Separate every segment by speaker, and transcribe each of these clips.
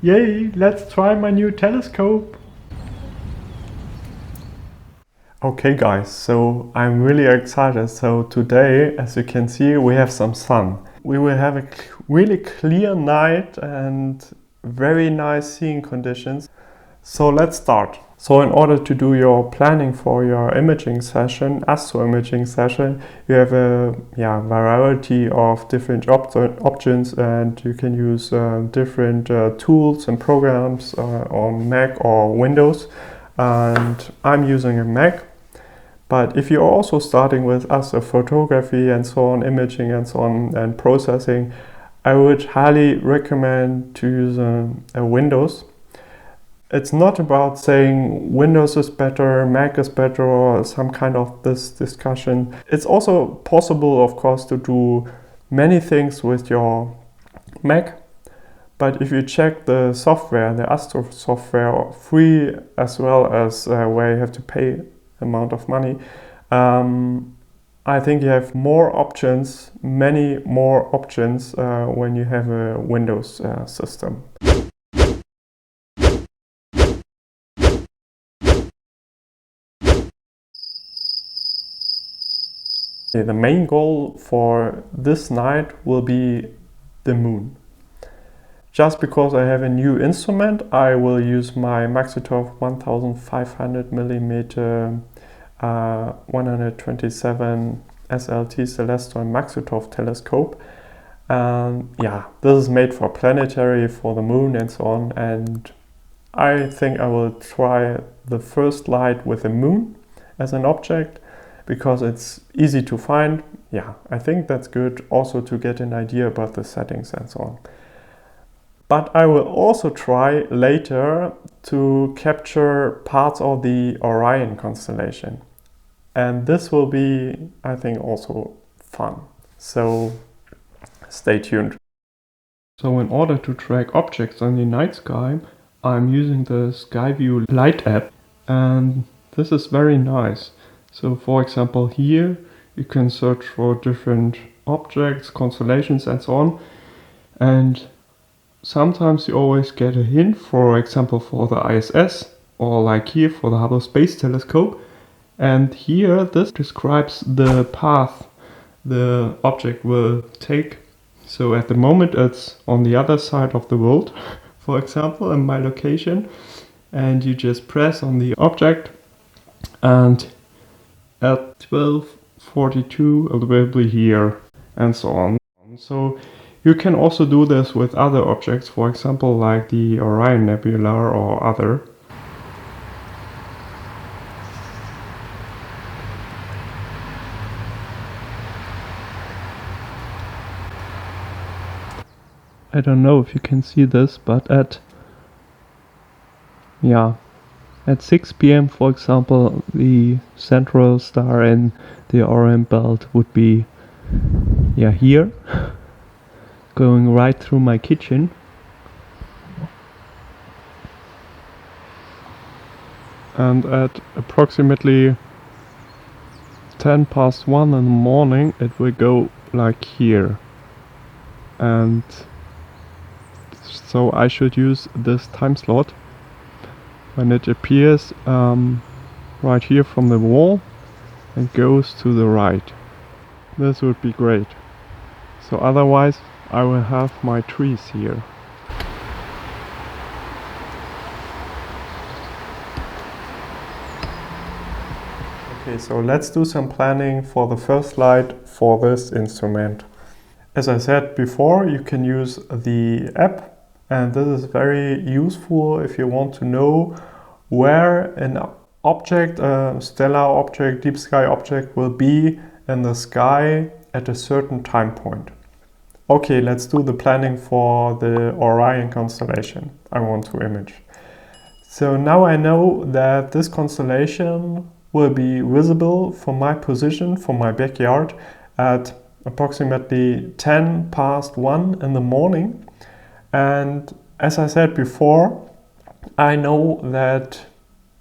Speaker 1: Yay, let's try my new telescope. Okay guys, so I'm really excited. So today, as you can see, we have some sun. We will have a really clear night and very nice seeing conditions. So let's start. So in order to do your planning for your imaging session, astro imaging session, you have a variety of different options, and you can use different tools and programs on Mac or Windows. And I'm using a Mac. But if you're also starting with astrophotography and so on, imaging and so on, and processing, I would highly recommend to use a Windows. It's not about saying Windows is better, Mac is better, or some kind of this discussion. It's also possible, of course, to do many things with your Mac. But if you check the software, the Astro software, free as well as where you have to pay amount of money, I think you have more options, many more options when you have a Windows system. The main goal for this night will be the moon. Just because I have a new instrument, I will use my Maksutov 1500mm 127 SLT Celestron Maksutov telescope. This is made for planetary, for the moon and so on. And I think I will try the first light with the moon as an object, because it's easy to find. Yeah, I think that's good also to get an idea about the settings and so on. But I will also try later to capture parts of the Orion constellation. And this will be, I think, also fun. So stay tuned. So in order to track objects on the night sky, I'm using the SkyView Light app, and this is very nice. So for example, here you can search for different objects, constellations and so on. And sometimes you always get a hint, for example, for the ISS, or like here for the Hubble Space Telescope. And here this describes the path the object will take. So at the moment it's on the other side of the world, for example, in my location. And you just press on the object, and at 12:42 it will be here, and so on. So you can also do this with other objects, for example, like the Orion Nebula or other. I don't know if you can see this, but at 6 p.m. for example, the central star in the Orion belt would be here, going right through my kitchen. And at approximately 1:10 in the morning it will go like here. And so I should use this time slot when it appears right here from the wall and goes to the right. This would be great. So otherwise I will have my trees here. Okay, so let's do some planning for the first light for this instrument. As I said before, you can use the app, and this is very useful if you want to know where an object, a stellar object, deep sky object, will be in the sky at a certain time point. Okay, let's do the planning for the Orion constellation I want to image. So now I know that this constellation will be visible from my position, from my backyard, at approximately 1:10 in the morning. And as I said before, I know that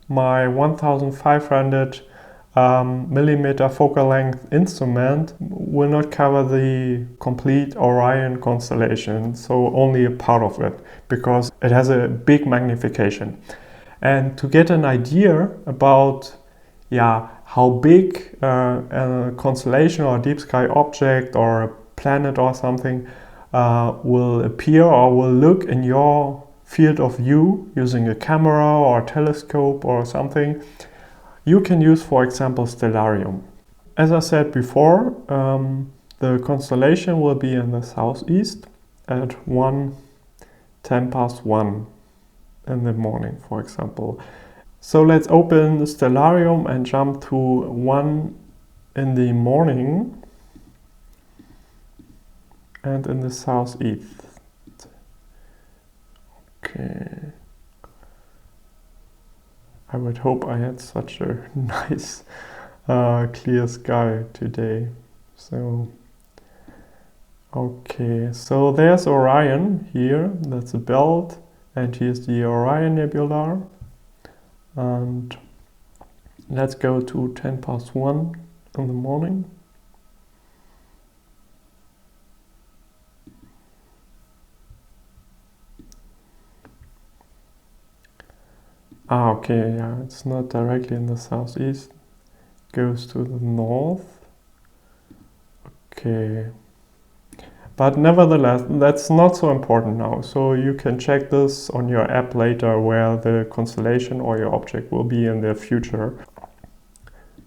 Speaker 1: my 1500 millimeter focal length instrument will not cover the complete Orion constellation, so only a part of it, because it has a big magnification. And to get an idea about how big a constellation or a deep sky object or a planet or something will appear or will look in your field of view using a camera or a telescope or something, you can use, for example, Stellarium. As I said before, the constellation will be in the southeast at 10 past 1 in the morning, for example. So let's open Stellarium and jump to 1 in the morning and in the southeast. Okay. I would hope I had such a nice clear sky today. So, okay, so there's Orion here, that's a belt, and here's the Orion Nebula. And let's go to 10 past 1 in the morning. Okay, yeah, it's not directly in the southeast. Goes to the north. Okay. But nevertheless, that's not so important now. So you can check this on your app later where the constellation or your object will be in the future.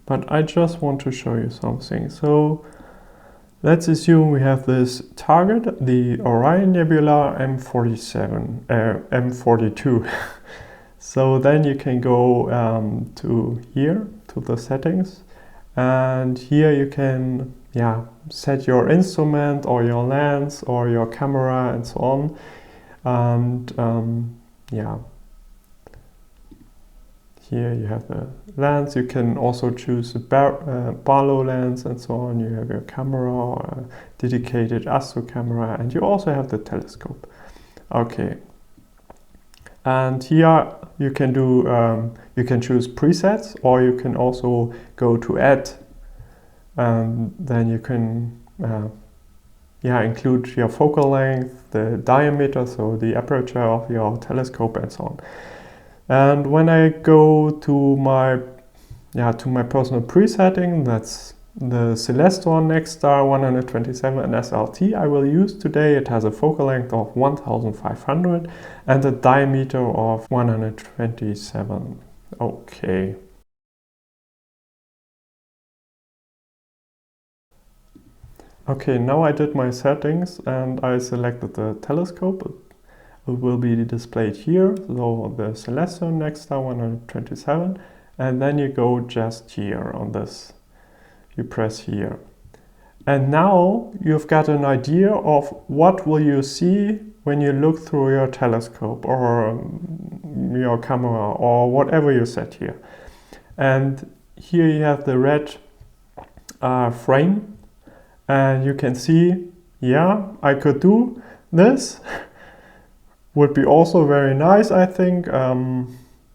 Speaker 1: But I just want to show you something. So let's assume we have this target, the Orion Nebula M42. So then you can go to here, to the settings, and here you can set your instrument or your lens or your camera and so on. And here you have the lens. You can also choose a Barlow lens and so on. You have your camera or a dedicated astro camera, and you also have the telescope. Okay. And here you can do, you can choose presets, or you can also go to add, and then you can include your focal length, the diameter, so the aperture of your telescope and so on. And when I go to my personal presetting, that's the Celestron NexStar 127 SLT I will use today. It has a focal length of 1500 and a diameter of 127. Okay. Okay, now I did my settings and I selected the telescope. It will be displayed here, so the Celestron NexStar 127, and then you go just here on this. You press here. And now you've got an idea of what will you see when you look through your telescope or your camera or whatever you set here. And here you have the red frame, and you can see, I could do this. Would be also very nice, I think,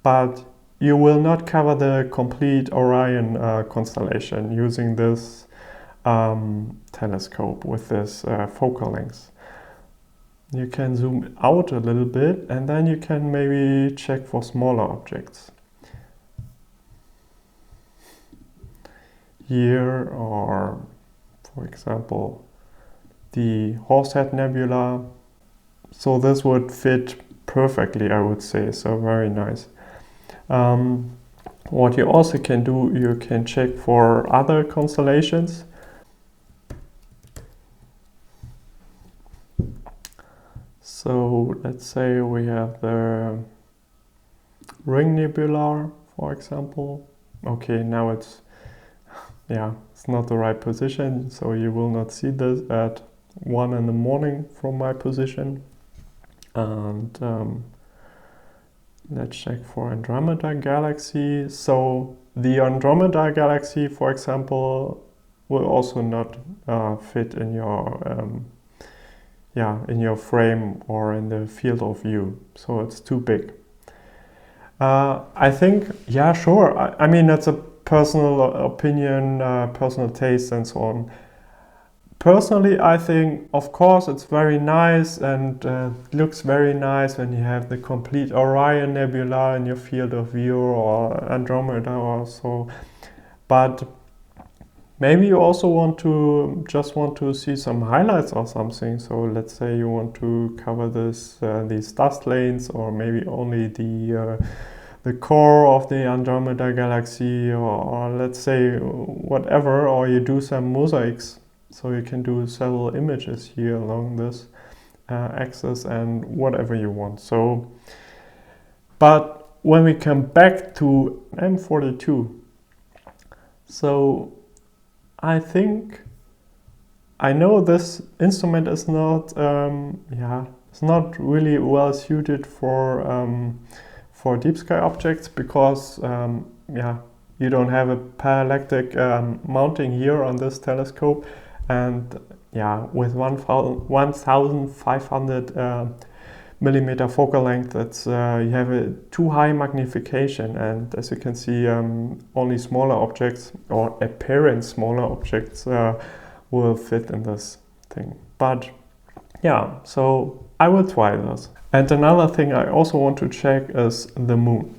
Speaker 1: but you will not cover the complete Orion constellation using this telescope with this focal length. You can zoom out a little bit and then you can maybe check for smaller objects. Here, or for example, the Horsehead Nebula. So this would fit perfectly, I would say, so very nice. What you also can do, you can check for other constellations. So let's say we have the Ring Nebula, for example. Okay, now it's not the right position, so you will not see this at 1 in the morning from my position. And let's check for Andromeda Galaxy. So the Andromeda Galaxy, for example, will also not fit in your frame or in the field of view. So it's too big. I think, sure. I mean, that's a personal opinion, personal taste and so on. Personally, I think, of course, it's very nice and looks very nice when you have the complete Orion Nebula in your field of view, or Andromeda or so. But maybe you also want to see some highlights or something. So let's say you want to cover these dust lanes, or maybe only the core of the Andromeda galaxy, or let's say whatever, or you do some mosaics. So you can do several images here along this axis and whatever you want. So, but when we come back to M42, so I think I know this instrument is not, it's not really well suited for deep sky objects, because you don't have a parallactic mounting here on this telescope. And with 1500 millimeter focal length, it's you have a too high magnification, and as you can see, only smaller objects, or apparent smaller objects, will fit in this thing. But yeah, so I will try this. And another thing I also want to check is the moon.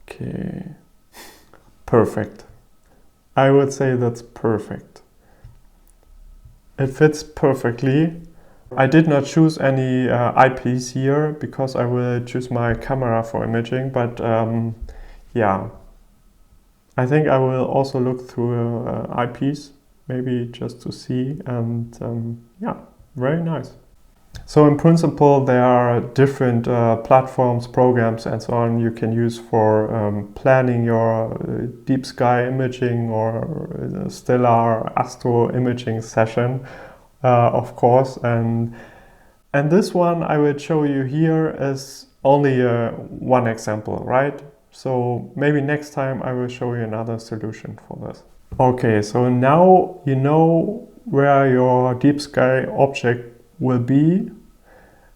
Speaker 1: Okay, perfect. I would say that's perfect. It fits perfectly. I did not choose any eyepiece here because I will choose my camera for imaging, but yeah, I think I will also look through an eyepiece, maybe just to see, and yeah, very nice. So in principle, there are different platforms, programs, and so on you can use for planning your deep sky imaging or stellar astro imaging session, of course. And this one I will show you here is only one example, right? So maybe next time I will show you another solution for this. Okay, so now you know where your deep sky object will be.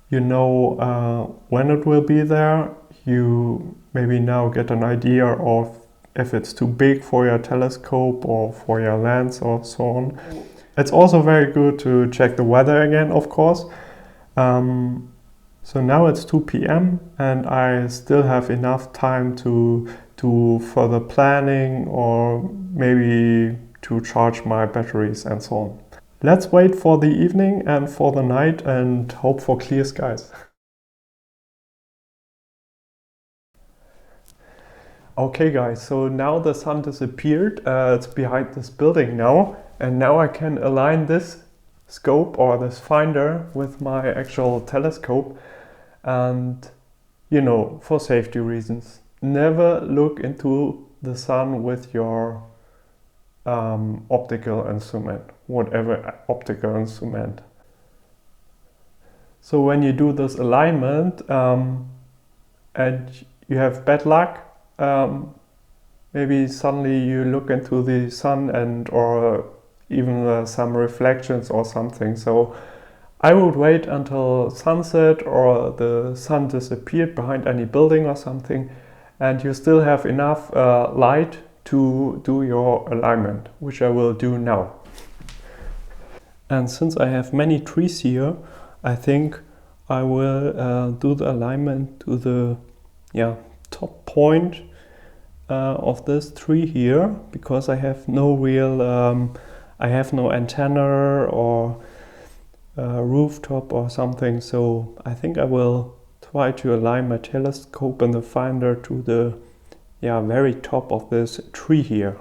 Speaker 1: You know when it will be there. You maybe now get an idea of if it's too big for your telescope or for your lens or so on. It's also very good to check the weather again, of course. So now it's 2 p.m. and I still have enough time to further planning, or maybe to charge my batteries and so on. Let's wait for the evening and for the night and hope for clear skies. Okay guys, so now the sun disappeared, it's behind this building now, and now I can align this scope or this finder with my actual telescope. And you know, for safety reasons, never look into the sun with your optical instrument, whatever optical instrument. So when you do this alignment and you have bad luck, maybe suddenly you look into the sun and or even some reflections or something. So I would wait until sunset or the sun disappeared behind any building or something, and you still have enough light to do your alignment, which I will do now. And since I have many trees here, I think I will do the alignment to the top point of this tree here, because I have no real, I have no antenna or rooftop or something. So I think I will try to align my telescope and the finder to the very top of this tree here.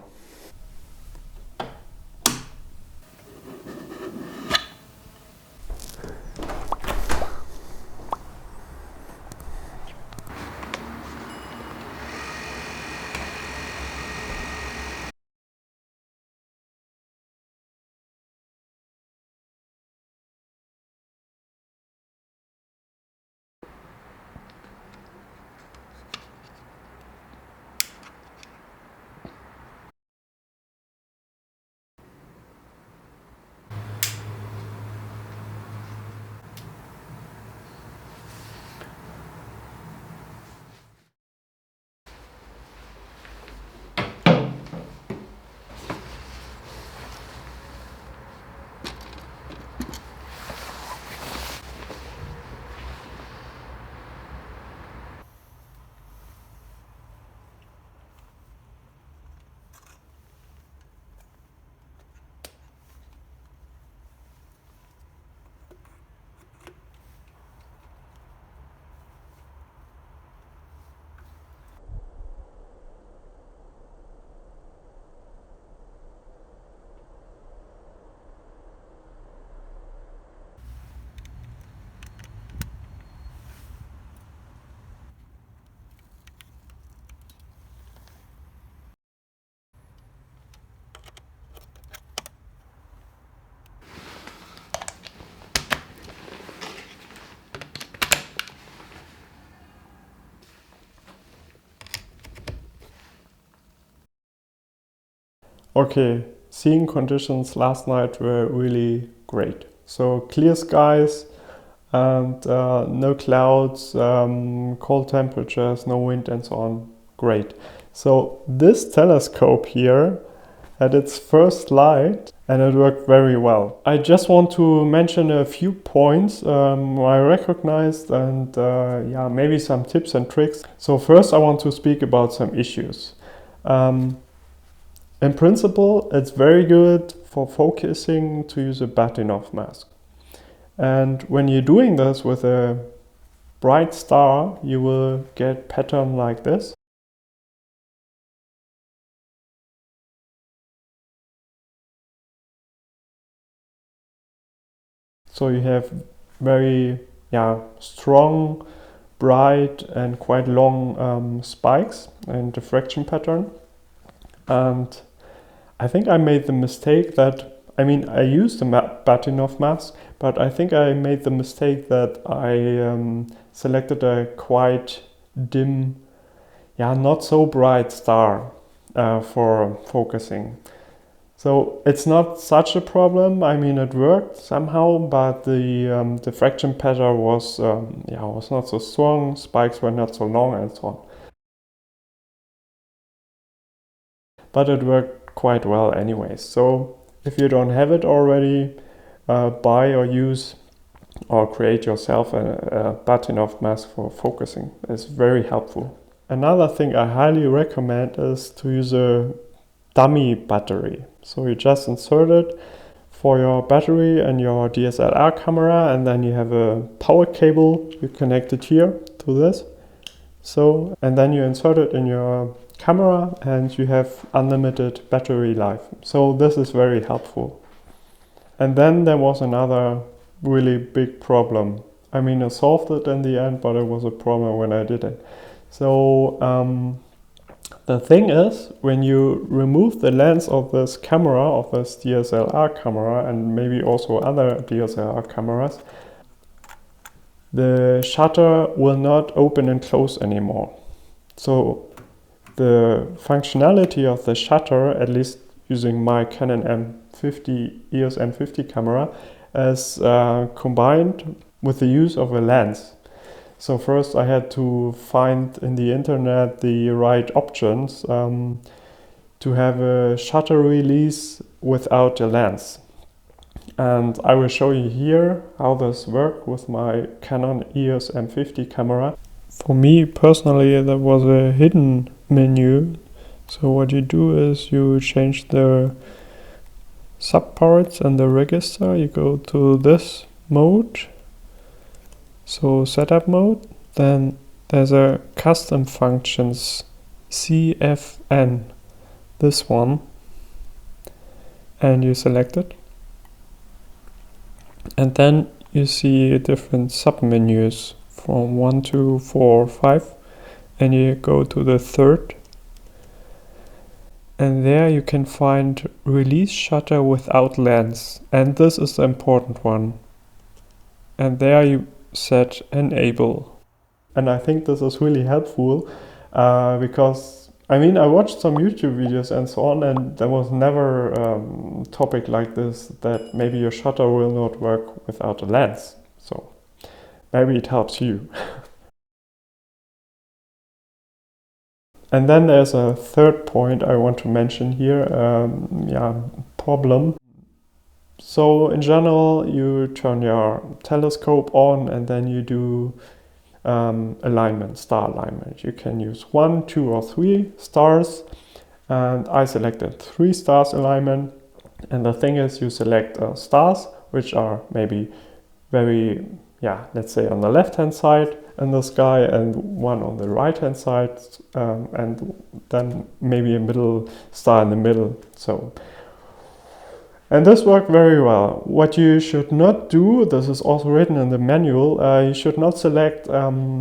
Speaker 1: Okay, seeing conditions last night were really great. So clear skies and no clouds, cold temperatures, no wind and so on. Great. So this telescope here had its first light and it worked very well. I just want to mention a few points I recognized and yeah, maybe some tips and tricks. So first I want to speak about some issues. In principle, it's very good for focusing to use a Batinov mask. And when you're doing this with a bright star, you will get pattern like this. So you have very strong, bright and quite long spikes and diffraction pattern. And I think I made the mistake that, I mean, I used the Batinov mask, but I think I made the mistake that I selected a quite dim, not so bright star for focusing. So it's not such a problem. I mean, it worked somehow, but the diffraction pattern was was not so strong. Spikes were not so long, and so on. But it worked quite well anyways. So if you don't have it already, buy or use or create yourself a Batinov mask for focusing. It's very helpful. Another thing I highly recommend is to use a dummy battery. So you just insert it for your battery and your DSLR camera, and then you have a power cable. You connect it here to this. So, and then you insert it in your camera and you have unlimited battery life. So this is very helpful. And then there was another really big problem. I mean, I solved it in the end, but it was a problem when I did it. So the thing is, when you remove the lens of this camera, of this DSLR camera, and maybe also other DSLR cameras, the shutter will not open and close anymore. So the functionality of the shutter, at least using my Canon EOS M50 camera, is combined with the use of a lens. So first I had to find in the internet the right options to have a shutter release without a lens. And I will show you here how this works with my Canon EOS M50 camera. For me personally, there was a hidden menu. So what you do is you change the subparts and the register. You go to this mode. So setup mode, then there's a custom functions CFN, this one, and you select it. And then you see different submenus from 1, 2, 4, 5, and you go to the third. And there you can find release shutter without lens, and this is the important one. And there you set enable, and I think this is really helpful because I mean, I watched some YouTube videos and so on, and there was never a topic like this, that maybe your shutter will not work without a lens. So maybe it helps you. And then there's a third point I want to mention here, problem. So in general, you turn your telescope on and then you do alignment, star alignment. You can use 1, 2 or 3 stars, and I selected 3 stars alignment. And the thing is, you select stars which are maybe very, let's say on the left hand side in the sky and one on the right hand side, and then maybe a middle star in the middle. And this worked very well. What you should not do, this is also written in the manual, you should not select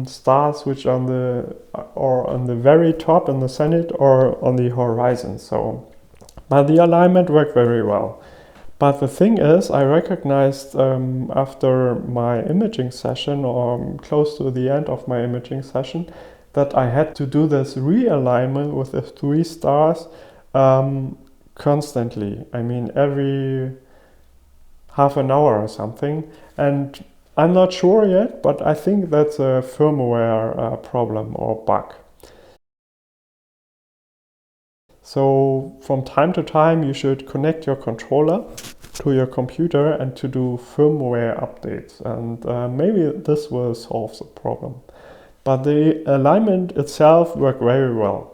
Speaker 1: stars which are on the very top in the zenith or on the horizon. But the alignment worked very well. But the thing is, I recognized after my imaging session, or close to the end of my imaging session, that I had to do this realignment with the 3 stars constantly. I mean, every half an hour or something. And I'm not sure yet, but I think that's a firmware problem or bug. So from time to time, you should connect your controller to your computer and to do firmware updates. And maybe this will solve the problem. But the alignment itself worked very well.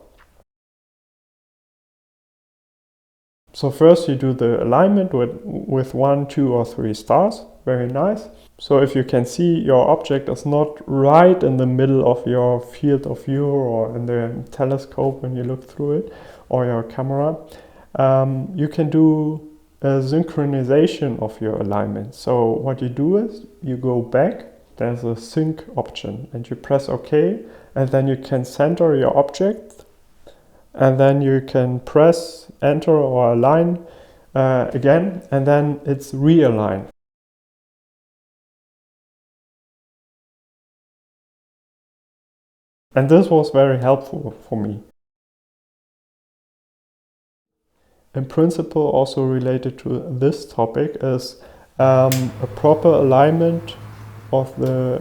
Speaker 1: So first you do the alignment with 1, 2 or 3 stars. Very nice. So if you can see, your object is not right in the middle of your field of view or in the telescope when you look through it, or your camera. You can do a synchronization of your alignment. So what you do is you go back, there's a sync option, and you press OK, and then you can center your object, and then you can press enter or align again, and then it's realigned. And this was very helpful for me. In principle, also related to this topic is a proper alignment of the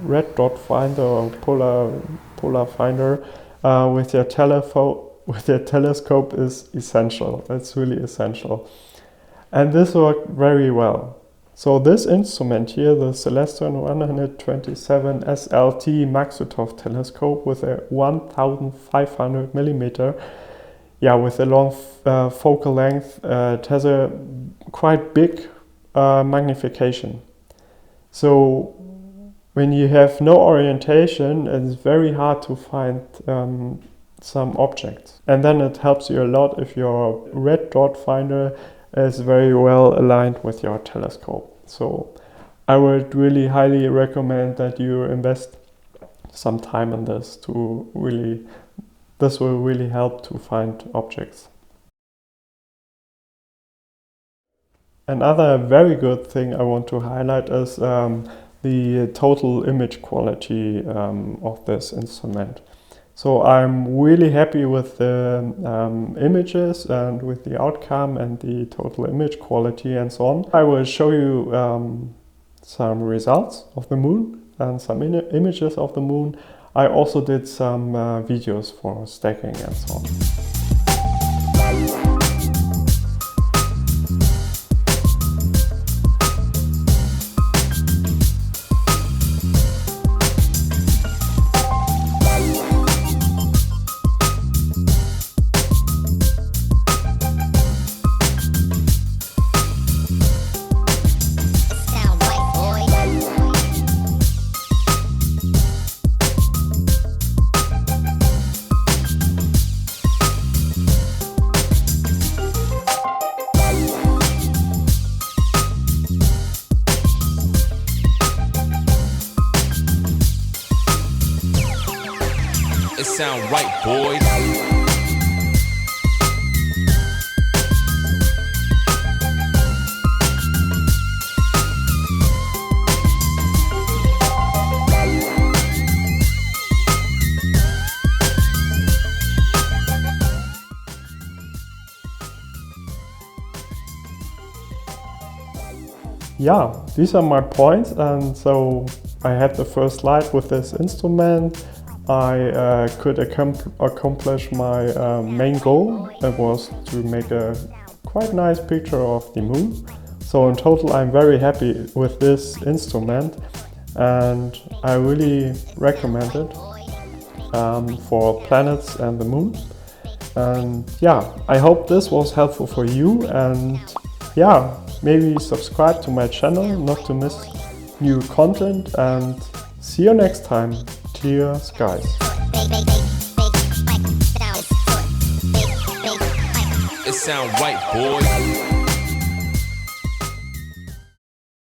Speaker 1: red dot finder or polar finder with your telescope is essential. It's really essential. And this worked very well. So this instrument here, the Celestron 127 SLT Maksutov telescope with a 1500 millimeter, with a long focal length, it has a quite big magnification. So when you have no orientation, it's very hard to find some objects. And then it helps you a lot if your red dot finder is very well aligned with your telescope. So I would really highly recommend that you invest some time in this this will really help to find objects. Another very good thing I want to highlight is the total image quality of this instrument. So I'm really happy with the images and with the outcome and the total image quality and so on. I will show you some results of the moon and some images of the moon. I also did some videos for stacking and so on.
Speaker 2: It sound right, boys.
Speaker 1: Yeah, these are my points, and so I had the first light with this instrument. I could accomplish my main goal. It was to make a quite nice picture of the moon. So in total I'm very happy with this instrument, and I really recommend it for planets and the moon. And yeah, I hope this was helpful for you, and yeah, maybe subscribe to my channel not to miss new content, and see you next time. Clear skies.
Speaker 2: It sound right, boys.